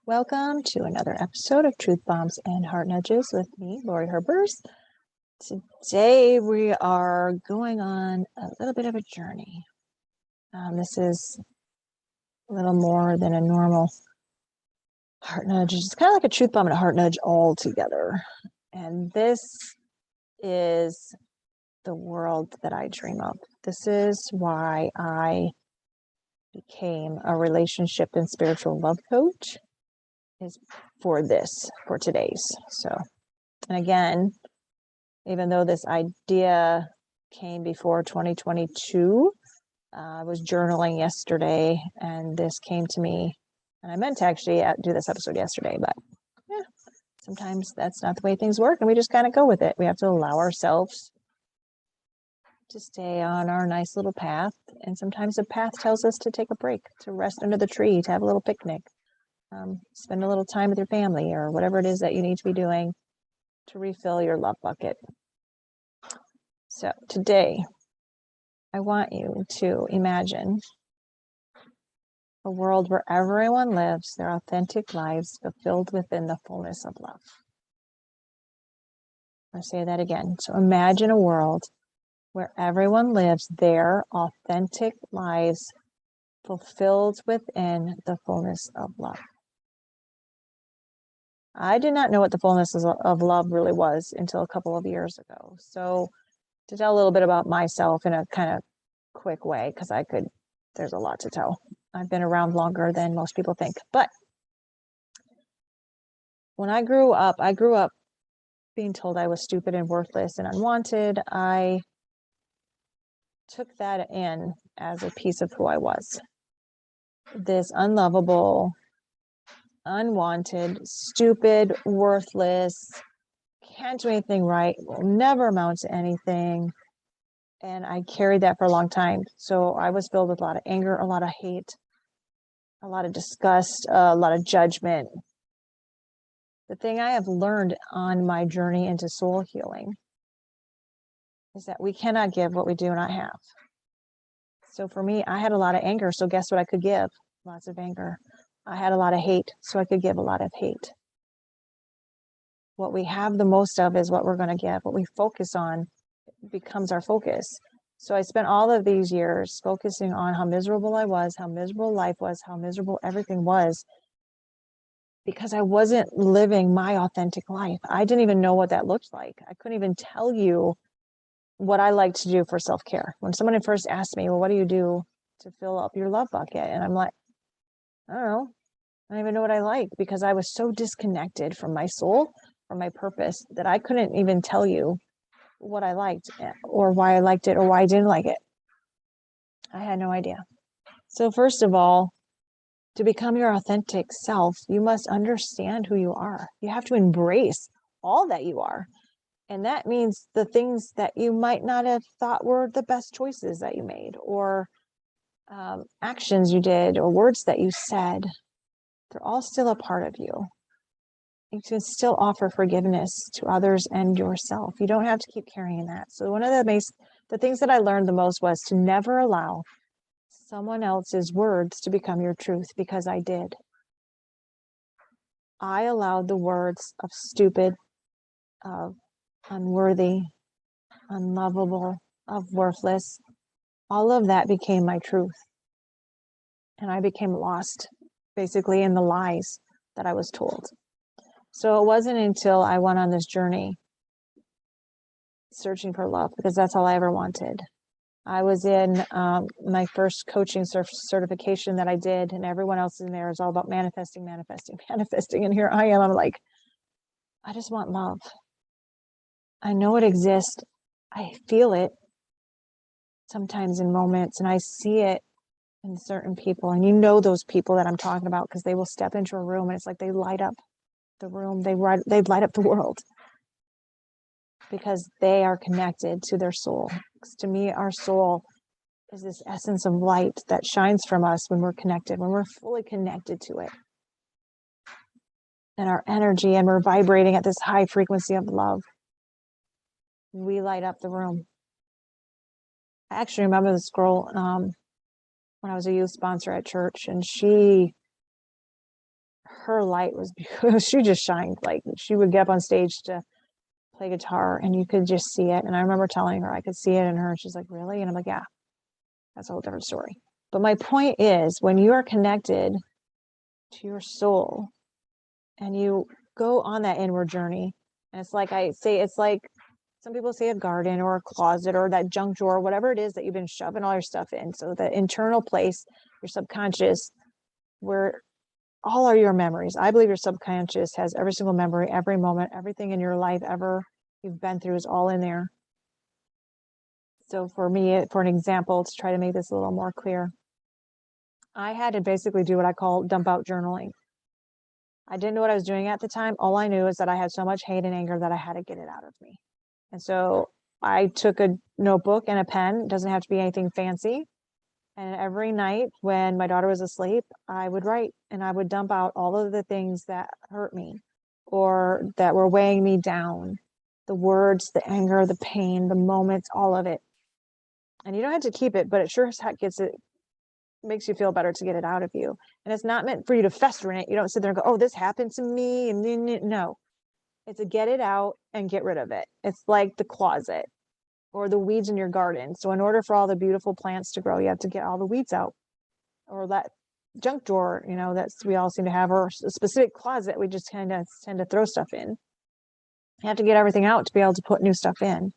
Welcome to another episode of Truth Bombs and Heart Nudges with me, Lori Herbers. Today we are going on a little bit of a journey. This is a little more than a normal heart nudge. It's kind of like a truth bomb and a heart nudge all together. And this is the world that I dream of. This is why I became a relationship and spiritual love coach. Is for today's. So, and again, even though this idea came before 2022, I was journaling yesterday and this came to me, and I meant to actually do this episode yesterday, but yeah, sometimes that's not the way things work and we just kind of go with it. We have to allow ourselves to stay on our nice little path, and sometimes the path tells us to take a break, to rest under the tree, to have a little picnic. Spend a little time with your family or whatever it is that you need to be doing to refill your love bucket. So today, I want you to imagine a world where everyone lives their authentic lives fulfilled within the fullness of love. I'll say that again. So imagine a world where everyone lives their authentic lives fulfilled within the fullness of love. I did not know what the fullness of love really was until a couple of years ago. So to tell a little bit about myself in a kind of quick way, because there's a lot to tell. I've been around longer than most people think. But when I grew up being told I was stupid and worthless and unwanted. I took that in as a piece of who I was. This unlovable, unwanted, stupid, worthless, can't do anything right, will never amount to anything. And I carried that for a long time. So I was filled with a lot of anger, a lot of hate, a lot of disgust, a lot of judgment. The thing I have learned on my journey into soul healing is that we cannot give what we do not have. So for me, I had a lot of anger. So guess what I could give? Lots of anger. I had a lot of hate. So I could give a lot of hate. What we have the most of is what we're going to give. What we focus on becomes our focus. So I spent all of these years focusing on how miserable I was, how miserable life was, how miserable everything was, because I wasn't living my authentic life. I didn't even know what that looked like. I couldn't even tell you what I like to do for self-care. When someone first asked me, well, what do you do to fill up your love bucket? And I'm like, I don't know. I don't even know what I like, because I was so disconnected from my soul, from my purpose, that I couldn't even tell you what I liked or why I liked it or why I didn't like it. I had no idea. So first of all, to become your authentic self, you must understand who you are. You have to embrace all that you are. And that means the things that you might not have thought were the best choices that you made, or actions you did, or words that you said. They're all still a part of you. You can still offer forgiveness to others and yourself. You don't have to keep carrying that. So one of the things that I learned the most was to never allow someone else's words to become your truth, because I did. I allowed the words of stupid, of unworthy, unlovable, of worthless. All of that became my truth. And I became lost, basically, in the lies that I was told. So it wasn't until I went on this journey searching for love, because that's all I ever wanted. I was in my first coaching certification that I did, and everyone else in there is all about manifesting. And here I am. I'm like, I just want love. I know it exists. I feel it sometimes in moments, and I see it in certain people. And you know those people that I'm talking about, because they will step into a room and it's like they light up the room. They light up the world, because they are connected to their soul. Because to me, our soul is this essence of light that shines from us when we're connected, when we're fully connected to it. And our energy, and we're vibrating at this high frequency of love. We light up the room. I actually remember this girl when I was a youth sponsor at church, and her light was she just shined. Like she would get up on stage to play guitar and you could just see it. And I remember telling her I could see it in her. And she's like, really? And I'm like, yeah, that's a whole different story. But my point is, when you are connected to your soul and you go on that inward journey, and it's like I say, it's like some people say a garden or a closet or that junk drawer, whatever it is that you've been shoving all your stuff in. So the internal place, your subconscious, where all are your memories. I believe your subconscious has every single memory, every moment, everything in your life ever you've been through is all in there. So for me, for an example, to try to make this a little more clear, I had to basically do what I call dump out journaling. I didn't know what I was doing at the time. All I knew is that I had so much hate and anger that I had to get it out of me. And so I took a notebook and a pen. It doesn't have to be anything fancy. And every night when my daughter was asleep, I would write and I would dump out all of the things that hurt me or that were weighing me down. The words, the anger, the pain, the moments, all of it. And you don't have to keep it, but it sure as heck makes you feel better to get it out of you. And it's not meant for you to fester in it. You don't sit there and go, oh, this happened to me. And no, it's a get it out and get rid of it. It's like the closet or the weeds in your garden. So in order for all the beautiful plants to grow, you have to get all the weeds out, or that junk drawer, that's we all seem to have, or a specific closet we just kind of tend to throw stuff in. You have to get everything out to be able to put new stuff in.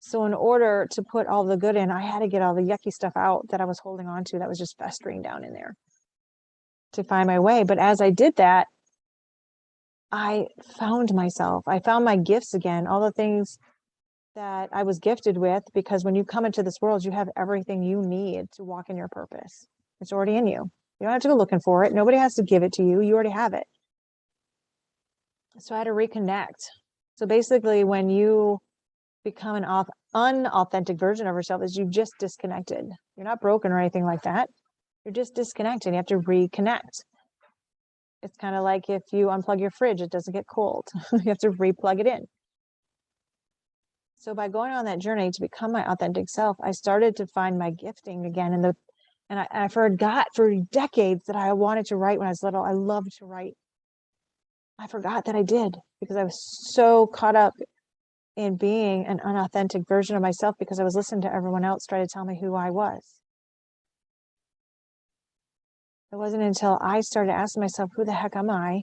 So in order to put all the good in, I had to get all the yucky stuff out that I was holding on to that was just festering down in there to find my way. But as I did that, I found myself. I found my gifts again, all the things that I was gifted with, because when you come into this world, you have everything you need to walk in your purpose. It's already in you. You don't have to go looking for it. Nobody has to give it to you. You already have it. So I had to reconnect. So basically, when you become an unauthentic version of yourself, is you've just disconnected. You're not broken or anything like that. You're just disconnected. You have to reconnect. It's kind of like if you unplug your fridge, it doesn't get cold. You have to replug it in. So by going on that journey to become my authentic self, I started to find my gifting again. And I forgot for decades that I wanted to write when I was little. I loved to write. I forgot that I did because I was so caught up in being an unauthentic version of myself because I was listening to everyone else try to tell me who I was. It wasn't until I started asking myself, who the heck am I?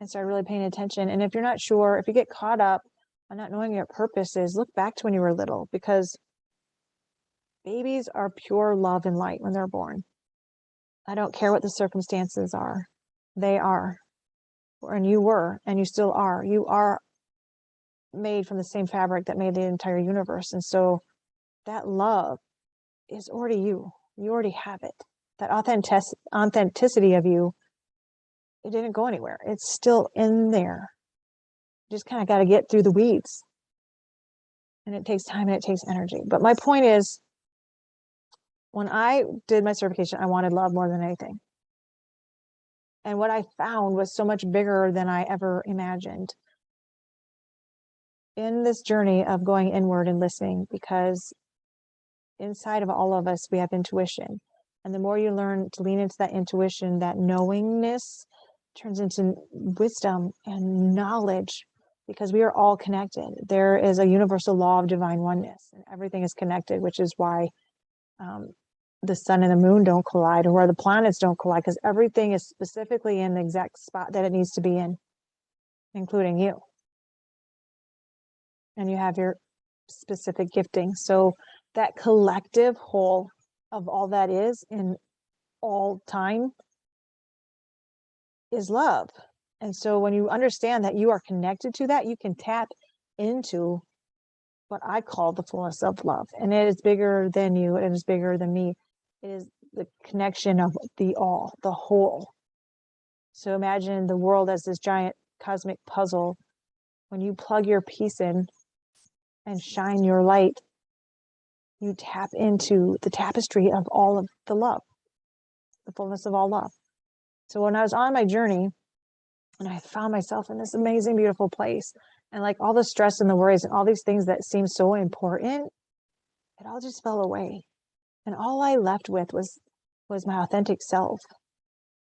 And started really paying attention. And if you're not sure, if you get caught up on not knowing your purpose is, look back to when you were little, because babies are pure love and light when they're born. I don't care what the circumstances are. They are. And you were, and you still are. You are made from the same fabric that made the entire universe. And so that love is already you. You already have it. That authenticity of you, it didn't go anywhere. It's still in there. You just kind of got to get through the weeds. And it takes time and it takes energy. But my point is, when I did my certification, I wanted love more than anything. And what I found was so much bigger than I ever imagined in this journey of going inward and listening, because inside of all of us, we have intuition. And the more you learn to lean into that intuition, that knowingness turns into wisdom and knowledge, because we are all connected. There is a universal law of divine oneness, and everything is connected, which is why the sun and the moon don't collide, or where the planets don't collide, because everything is specifically in the exact spot that it needs to be in, including you. And you have your specific gifting. So that collective whole of all that is in all time is love. And so when you understand that you are connected to that, you can tap into what I call the fullness of love. And it is bigger than you. It is bigger than me. It is the connection of the all, the whole. So imagine the world as this giant cosmic puzzle. When you plug your piece in and shine your light, you tap into the tapestry of all of the love, the fullness of all love. So when I was on my journey and I found myself in this amazing, beautiful place, and like all the stress and the worries and all these things that seem so important, it all just fell away. And all I left with was my authentic self.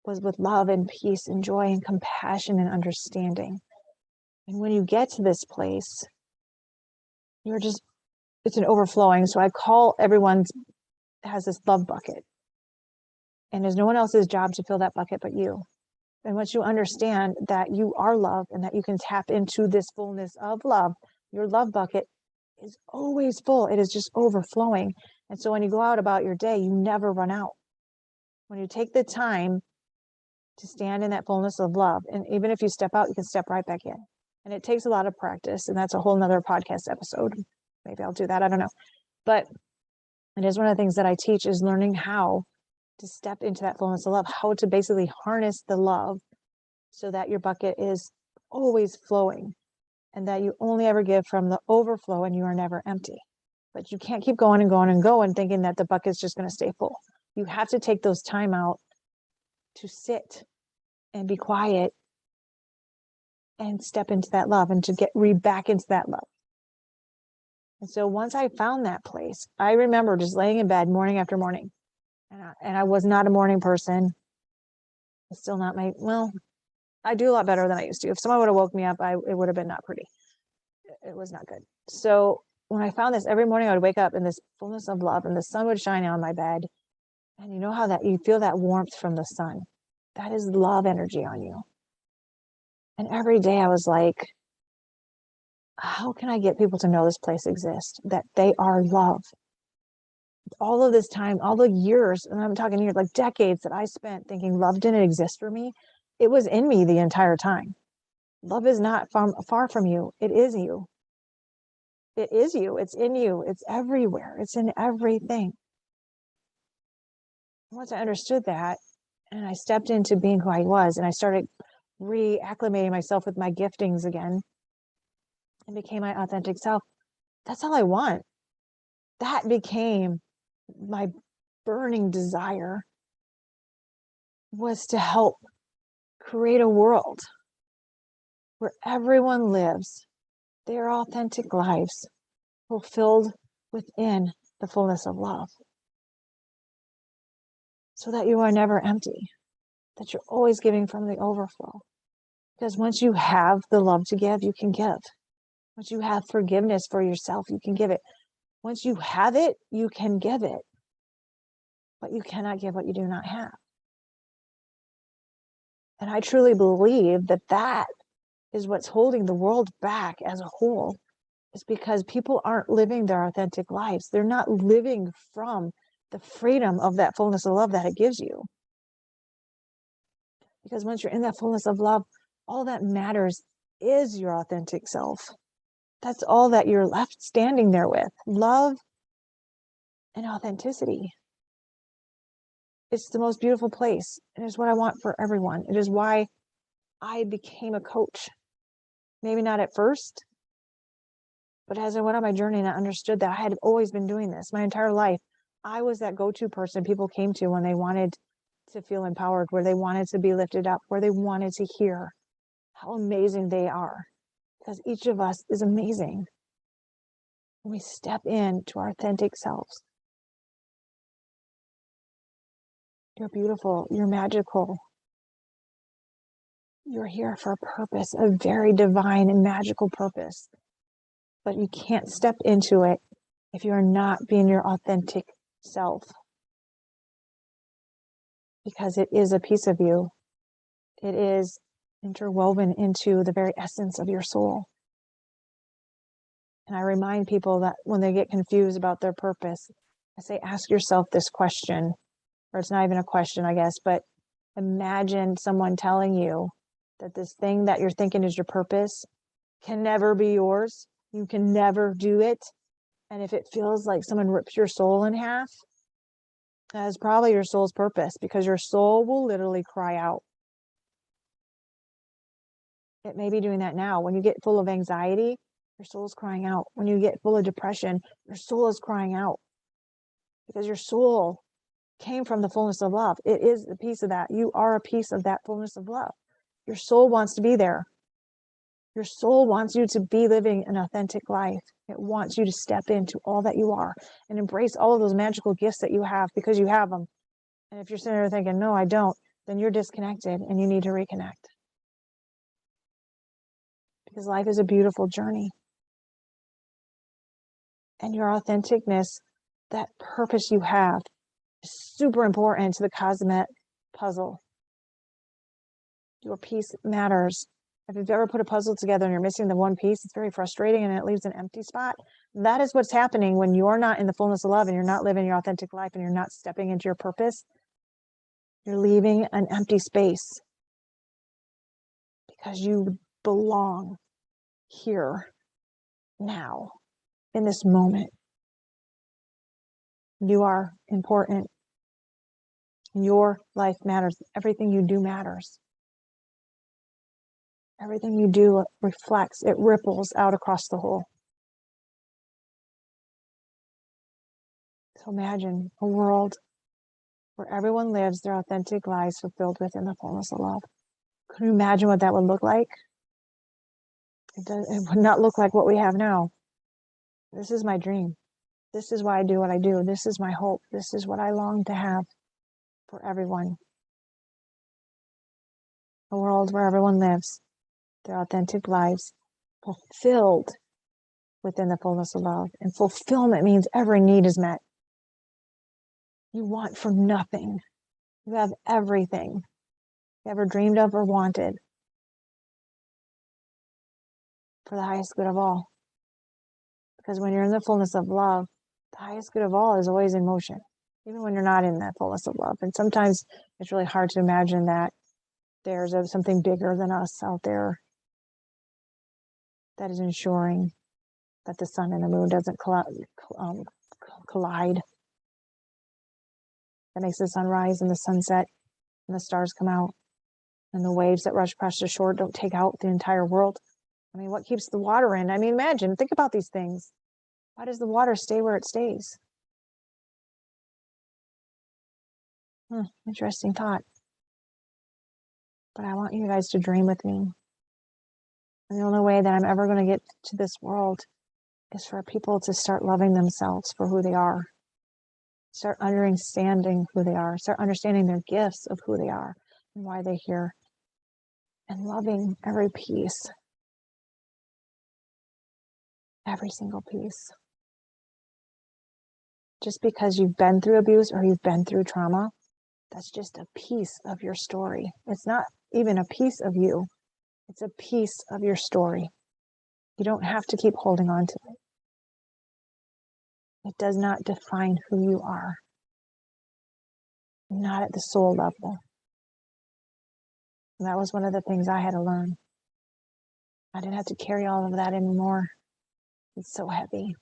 was with love and peace and joy and compassion and understanding. And when you get to this place, it's an overflowing. So I call everyone's has this love bucket. And there's no one else's job to fill that bucket but you. And once you understand that you are love and that you can tap into this fullness of love, your love bucket is always full. It is just overflowing. And so when you go out about your day, you never run out. When you take the time to stand in that fullness of love, and even if you step out, you can step right back in. And it takes a lot of practice. And that's a whole nother podcast episode. Maybe I'll do that. I don't know. But it is one of the things that I teach is learning how to step into that fullness of love, how to basically harness the love so that your bucket is always flowing and that you only ever give from the overflow and you are never empty. But you can't keep going and going and going thinking that the bucket's just going to stay full. You have to take those time out to sit and be quiet and step into that love and to get back into that love. And so once I found that place, I remember just laying in bed morning after morning. And I was not a morning person. It's still not I do a lot better than I used to. If someone would have woke me up, it would have been not pretty. It was not good. So when I found this, every morning I would wake up in this fullness of love and the sun would shine on my bed. And you know how that you feel that warmth from the sun. That is love energy on you. And every day I was like, how can I get people to know this place exists, that they are love? All of this time, all the years, and I'm talking years, like decades that I spent thinking love didn't exist for me, it was in me the entire time. Love is not far from you. It is you. It is you. It's in you. It's everywhere. It's in everything. Once I understood that, and I stepped into being who I was, and I started reacclimating myself with my giftings again, and became my authentic self, that's all I want. That became my burning desire, was to help create a world where everyone lives their authentic lives fulfilled within the fullness of love, so that you are never empty, that you're always giving from the overflow. Because once you have the love to give, you can give. Once you have forgiveness for yourself, you can give it. Once you have it, you can give it. But you cannot give what you do not have. And I truly believe that that is what's holding the world back as a whole, is because people aren't living their authentic lives. They're not living from the freedom of that fullness of love that it gives you. Because once you're in that fullness of love, all that matters is your authentic self. That's all that you're left standing there with. Love and authenticity. It's the most beautiful place. And it's what I want for everyone. It is why I became a coach. Maybe not at first, but as I went on my journey and I understood that I had always been doing this my entire life. I was that go-to person people came to when they wanted to feel empowered, where they wanted to be lifted up, where they wanted to hear how amazing they are. Because each of us is amazing when we step into our authentic selves. You're beautiful. You're magical. You're here for a purpose, a very divine and magical purpose. But you can't step into it if you're not being your authentic self. Because it is a piece of you. It is interwoven into the very essence of your soul. And I remind people that when they get confused about their purpose, I say, ask yourself this question, or it's not even a question, I guess, but imagine someone telling you that this thing that you're thinking is your purpose can never be yours. You can never do it. And if it feels like someone rips your soul in half, that is probably your soul's purpose, because your soul will literally cry out. It may be doing that now. When you get full of anxiety, your soul is crying out. When you get full of depression, your soul is crying out. Because your soul came from the fullness of love. It is a piece of that. You are a piece of that fullness of love. Your soul wants to be there. Your soul wants you to be living an authentic life. It wants you to step into all that you are and embrace all of those magical gifts that you have, because you have them. And if you're sitting there thinking, no, I don't, then you're disconnected and you need to reconnect. Because life is a beautiful journey. And your authenticness, that purpose you have, is super important to the cosmic puzzle. Your piece matters. If you've ever put a puzzle together and you're missing the one piece, it's very frustrating and it leaves an empty spot. That is what's happening when you're not in the fullness of love and you're not living your authentic life and you're not stepping into your purpose. You're leaving an empty space because you belong here, now, in this moment. You are important. Your life matters. Everything you do matters. Everything you do reflects, it ripples out across the whole. So imagine a world where everyone lives their authentic lives fulfilled within the fullness of love. Can you imagine what that would look like? It would not look like what we have now. This is my dream. This is why I do what I do. This is my hope. This is what I long to have for everyone. A world where everyone lives their authentic lives fulfilled within the fullness of love. And fulfillment means every need is met. You want for nothing. You have everything you ever dreamed of or wanted for the highest good of all. Because when you're in the fullness of love, the highest good of all is always in motion, even when you're not in that fullness of love. And sometimes it's really hard to imagine that there's something bigger than us out there that is ensuring that the sun and the moon doesn't collide. That makes the sun rise and the sunset and the stars come out and the waves that rush past the shore don't take out the entire world. I mean, what keeps the water in? I mean, imagine, think about these things. Why does the water stay where it stays? Interesting thought. But I want you guys to dream with me. And the only way that I'm ever going to get to this world is for people to start loving themselves for who they are. Start understanding who they are. Start understanding their gifts of who they are and why they're here. And loving every piece. Every single piece. Just because you've been through abuse or you've been through trauma, that's just a piece of your story. It's not even a piece of you. It's a piece of your story. You don't have to keep holding on to it. It does not define who you are. Not at the soul level. And that was one of the things I had to learn. I didn't have to carry all of that anymore. It's so heavy.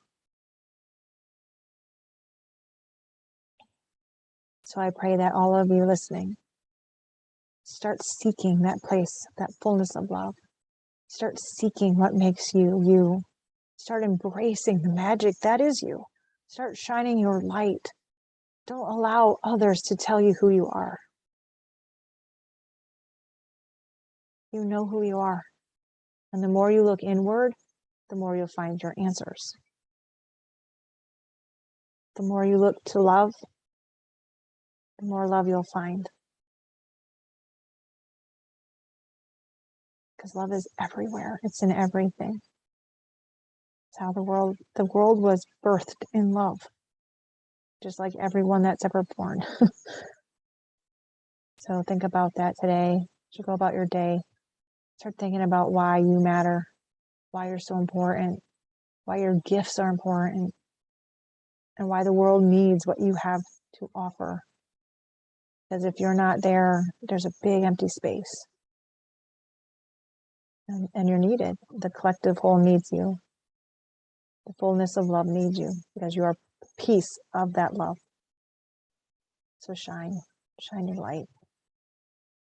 So I pray that all of you listening start seeking that place, that fullness of love. Start seeking what makes you, you. Start embracing the magic that is you. Start shining your light. Don't allow others to tell you who you are. You know who you are. And the more you look inward, the more you'll find your answers. The more you look to love, the more love you'll find. Because love is everywhere. It's in everything. It's how the world was birthed in love. Just like everyone that's ever born. So think about that today. As you go about your day, start thinking about why you matter, why you're so important, why your gifts are important, and why the world needs what you have to offer. Because if you're not there, there's a big empty space. And you're needed. The collective whole needs you. The fullness of love needs you because you are a piece of that love. So shine your light.